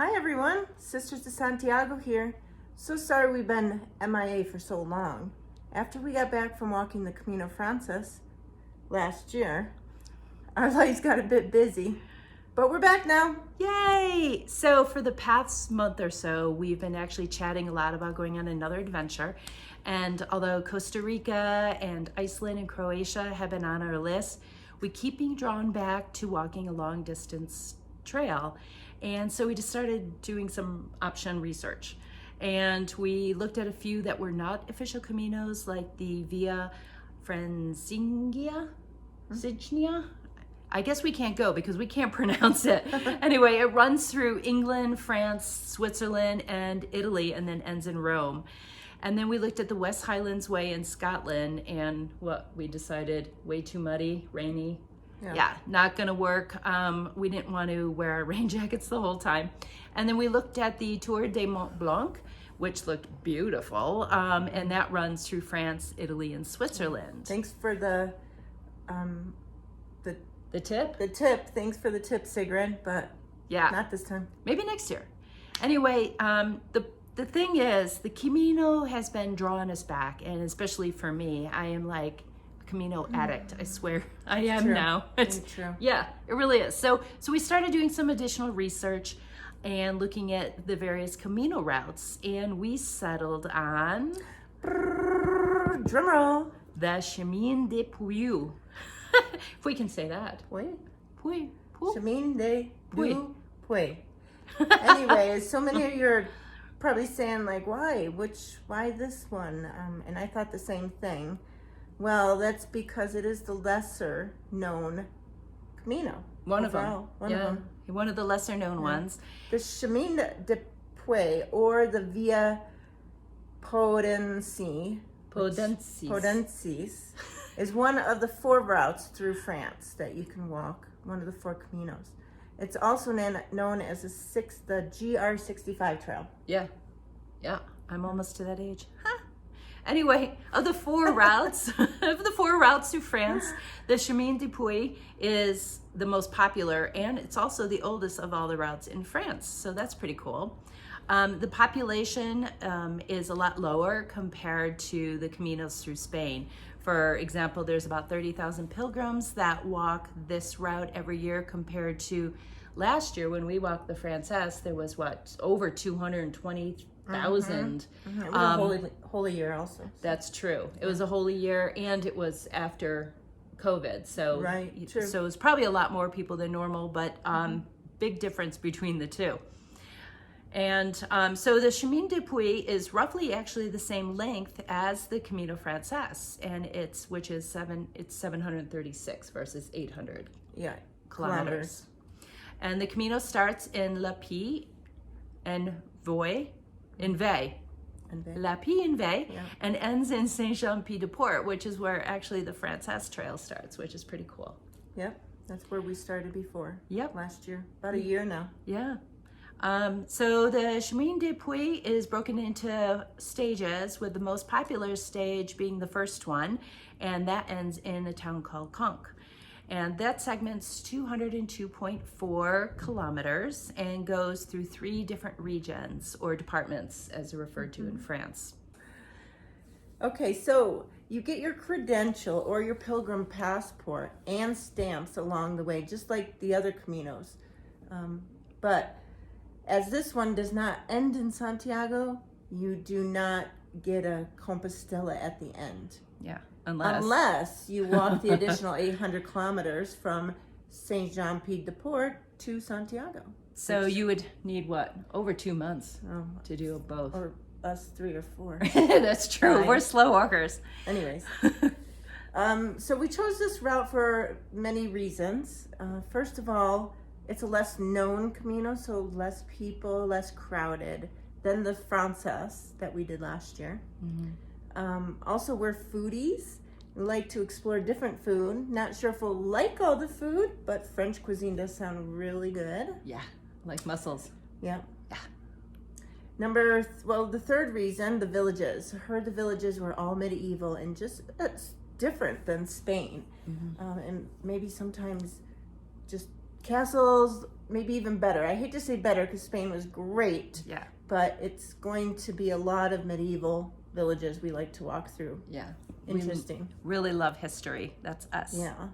Hi everyone, Sisters of Santiago here. So sorry we've been MIA for so long. After we got back from walking the Camino Frances last year, our lives got a bit busy, but we're back now. Yay! So for the past month or so, we've been actually chatting a lot about going on another adventure. And although Costa Rica and Iceland and Croatia have been on our list, we keep being drawn back to walking a long distance trail. And so we just started doing some option research. And we looked at a few that were not official Caminos, like the Via Francigena. I guess we can't go because we can't pronounce it. Anyway, it runs through England, France, Switzerland, and Italy, and then ends in Rome. And then we looked at the West Highlands Way in Scotland, and what we decided, way too muddy, rainy. Yeah, not gonna work. We didn't want to wear our rain jackets the whole time. And then we looked at the Tour de Mont Blanc, which looked beautiful, and that runs through France, Italy, and Switzerland. Thanks for the tip? The tip. Thanks for the tip, Sigrid, but Yeah, not this time. maybe next year. Anyway, the thing is, the Camino has been drawing us back, and especially for me, I am like Camino addict. I swear I am True. now. It's true. Yeah, it really is. So we started doing some additional research and looking at the various Camino routes, and we settled on Drum roll. the Chemin de Puy. If we can say that. Wait. Puy. Chemin de Puy. Puy. Anyway, so many of you are probably saying like, why this one? And I thought the same thing. Well, that's because it is the lesser known Camino. One of overall. them. One of the lesser known ones. The Chemin de Puy, or the Via Podensis, is one of the 4 routes through France that you can walk, one of the 4 Caminos. It's also known as the GR65 trail. Yeah, I'm almost to that age. Anyway, of the 4 routes, through France, the Chemin de Puy is the most popular, and it's also the oldest of all the routes in France. So that's pretty cool. The population is a lot lower compared to the Caminos through Spain. For example, there's about 30,000 pilgrims that walk this route every year, compared to last year when we walked the Frances, there was over 220,000. It was a holy year also. That's true. It was a holy year, and it was after COVID. So, true. So it was probably a lot more people than normal, but big difference between the two. And so the Chemin de Puy is roughly actually the same length as the Camino Frances, and it's 736 versus 800 kilometers. And the Camino starts in La Pie and Vey, La Pie and Vey, and ends in Saint-Jean-Pied-de-Port, which is where actually the Frances Trail starts, which is pretty cool. Yep, that's where we started before. Yep. Last year, about a year now. Yeah. So the Chemin de Puy is broken into stages, with the most popular stage being the first one, and that ends in a town called Conques. And that segment's 202.4 kilometers and goes through 3 different regions, or departments as they're referred to in France. Okay, so you get your credential or your pilgrim passport and stamps along the way, just like the other Caminos. But as this one does not end in Santiago, you do not get a Compostela at the end. Yeah, unless you walk the additional 800 kilometers from Saint-Jean-Pied-de-Port to Santiago. So you would need over 2 months to do both. Or us 3 or 4. That's true. 5. We're slow walkers. Anyways. So we chose this route for many reasons. First of all, it's a less known Camino, so less people, less crowded than the Frances that we did last year. Also, we're foodies. We like to explore different food. Not sure if we'll like all the food, but French cuisine does sound really good. Yeah, like mussels. Yeah. The third reason, the villages. I heard the villages were all medieval and just different than Spain. And maybe sometimes just castles maybe even better. I hate to say better because Spain was great, Yeah. but it's going to be a lot of medieval villages we like to walk through. Yeah. Interesting. We really love history. That's us. Yeah.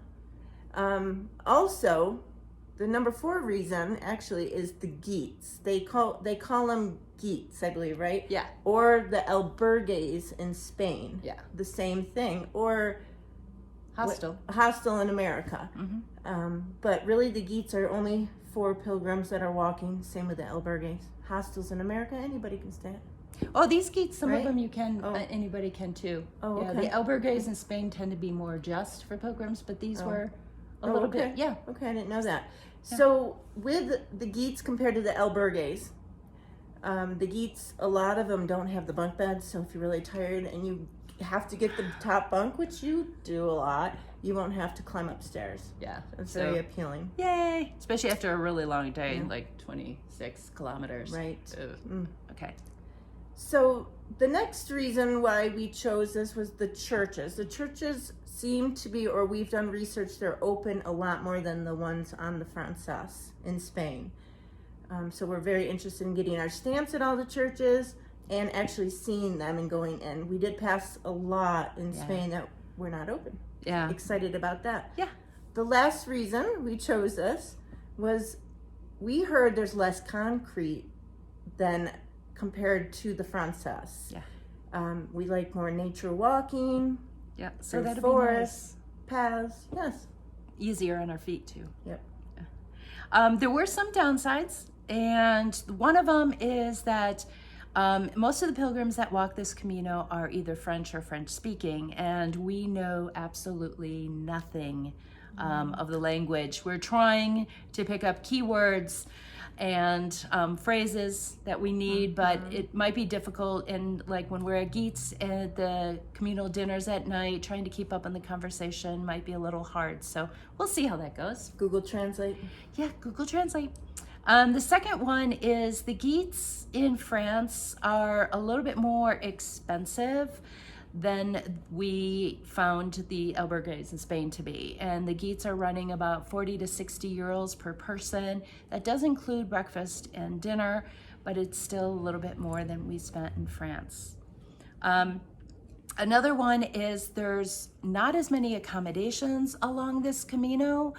Also, the number 4 reason actually is the guites. They call them guites, I believe, right? Yeah. Or the albergues in Spain. Yeah. The same thing. Or Hostel. hostel in America. But really, the guites are only for pilgrims that are walking. Same with the albergues. Hostels in America, anybody can stay. Oh, these gates, some Right? of them you can, Oh. anybody can too. Oh, Yeah, okay. the albergues in Spain tend to be more just for pilgrims, but these were a Oh, little okay. bit, yeah. Okay, I didn't know that. So with the guites compared to the albergues, the guites, a lot of them don't have the bunk beds. So if you're really tired and you have to get the top bunk, which you do a lot, you won't have to climb upstairs. Yeah. It's So, very appealing. yay! Especially after a really long day, like 26 kilometers. Right. Ugh. Okay. So the next reason why we chose this was the churches. The churches seem to be, or we've done research, they're open a lot more than the ones on the Frances in Spain. So we're very interested in getting our stamps at all the churches and actually seeing them and going in. We did pass a lot in Spain that were not open. Yeah. Excited about that. Yeah. The last reason we chose this was we heard there's less concrete than compared to the Frances. Yeah. We like more nature walking, Yeah. So through that'd forests, be nice. paths. Yes. Easier on our feet too. Yep. There were some downsides, and one of them is that most of the pilgrims that walk this Camino are either French or French speaking, and we know absolutely nothing of the language. We're trying to pick up keywords and phrases that we need, but it might be difficult. And like when we're at Geets at the communal dinners at night, trying to keep up on the conversation might be a little hard. So we'll see how that goes. Google Translate. Yeah, Google Translate. The second one is the Geets in France are a little bit more expensive than we found the albergues in Spain to be. And the Geets are running about 40 to 60 euros per person. That does include breakfast and dinner, but it's still a little bit more than we spent in France. Another one is there's not as many accommodations along this Camino,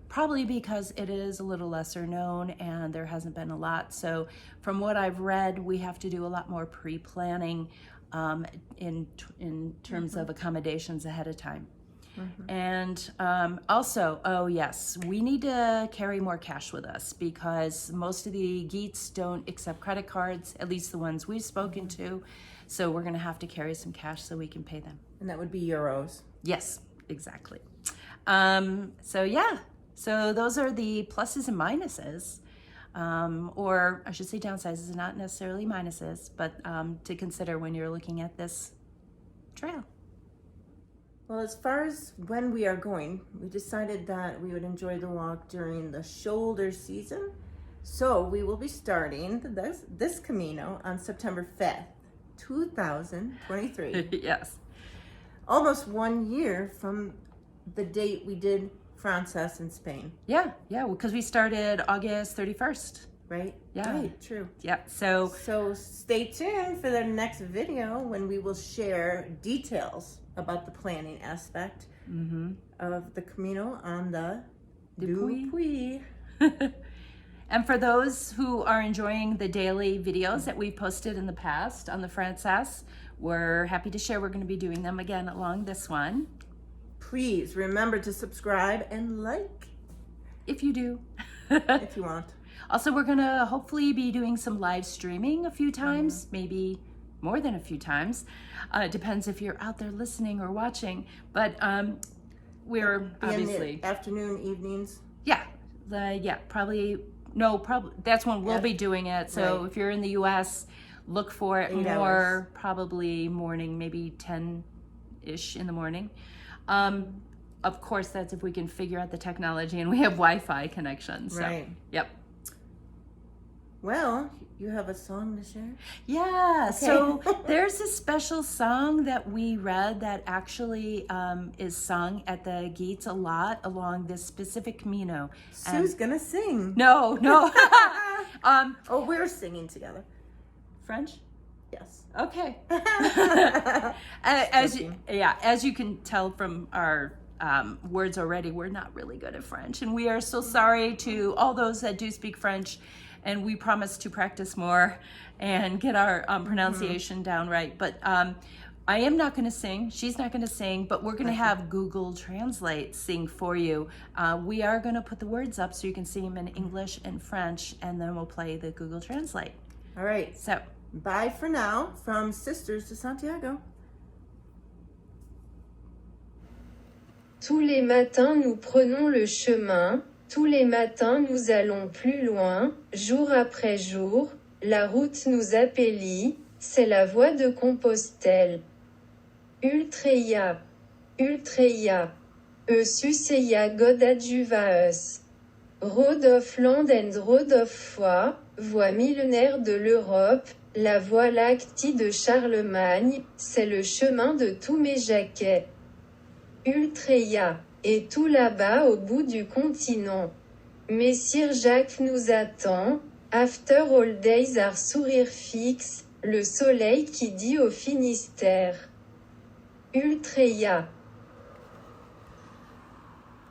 probably because it is a little lesser known and there hasn't been a lot. So from what I've read, we have to do a lot more pre-planning in terms of accommodations ahead of time. And also, oh yes, we need to carry more cash with us because most of the Geets don't accept credit cards, at least the ones we've spoken to. So we're gonna have to carry some cash so we can pay them. And that would be euros. Yes, exactly. So yeah, so those are the pluses and minuses. Or I should say downsizes, not necessarily minuses, but to consider when you're looking at this trail. Well, as far as when we are going, we decided that we would enjoy the walk during the shoulder season. So we will be starting this Camino on September 5th, 2023. Yes. Almost 1 year from the date we did Frances in Spain. Yeah, because we started August 31st. Right? Yeah. Right, true. Yeah, so stay tuned for the next video when we will share details about the planning aspect of the Camino on the Dupuy. And for those who are enjoying the daily videos that we've posted in the past on the Frances, we're happy to share we're going to be doing them again along this one. Please remember to subscribe and like If you do. if you want. Also, we're going to hopefully be doing some live streaming a few times, maybe more than a few times. It depends if you're out there listening or watching. But we're obviously... In the afternoon, evenings. Probably that's when we'll be doing it. So if you're in the US, look for it 8 more, hours. probably morning, maybe 10-ish in the morning. Of course, that's if we can figure out the technology and we have Wi-Fi connections. So, Right. Yep. Well, you have a song to share? Yeah, Okay. so there's a special song that we read that actually is sung at the gates a lot along this specific Camino. Sue's gonna sing. No. Oh, we're singing together. French? Yes. Okay. as you can tell from our words already, we're not really good at French, and we are so sorry to all those that do speak French, and we promise to practice more and get our pronunciation down right. But I am not going to sing. She's not going to sing, but we're going to have Google Translate sing for you. We are going to put the words up so you can see them in English and French, and then we'll play the Google Translate. All right. So, bye for now from Sisters de Santiago. Tous les matins nous prenons le chemin, tous les matins nous allons plus loin, jour après jour, la route nous appellit, c'est la voie de Compostelle. Ultreia, Eususeia God adjuvaeus. Road of Land and Road of Foi, voie millénaire de l'Europe, la voie lactée de Charlemagne, c'est le chemin de tous mes jaquets. Ultreia, et tout là-bas au bout du continent. Messire Jacques nous attend, after all days are sourire fixe, le soleil qui dit au Finistère. Ultreia,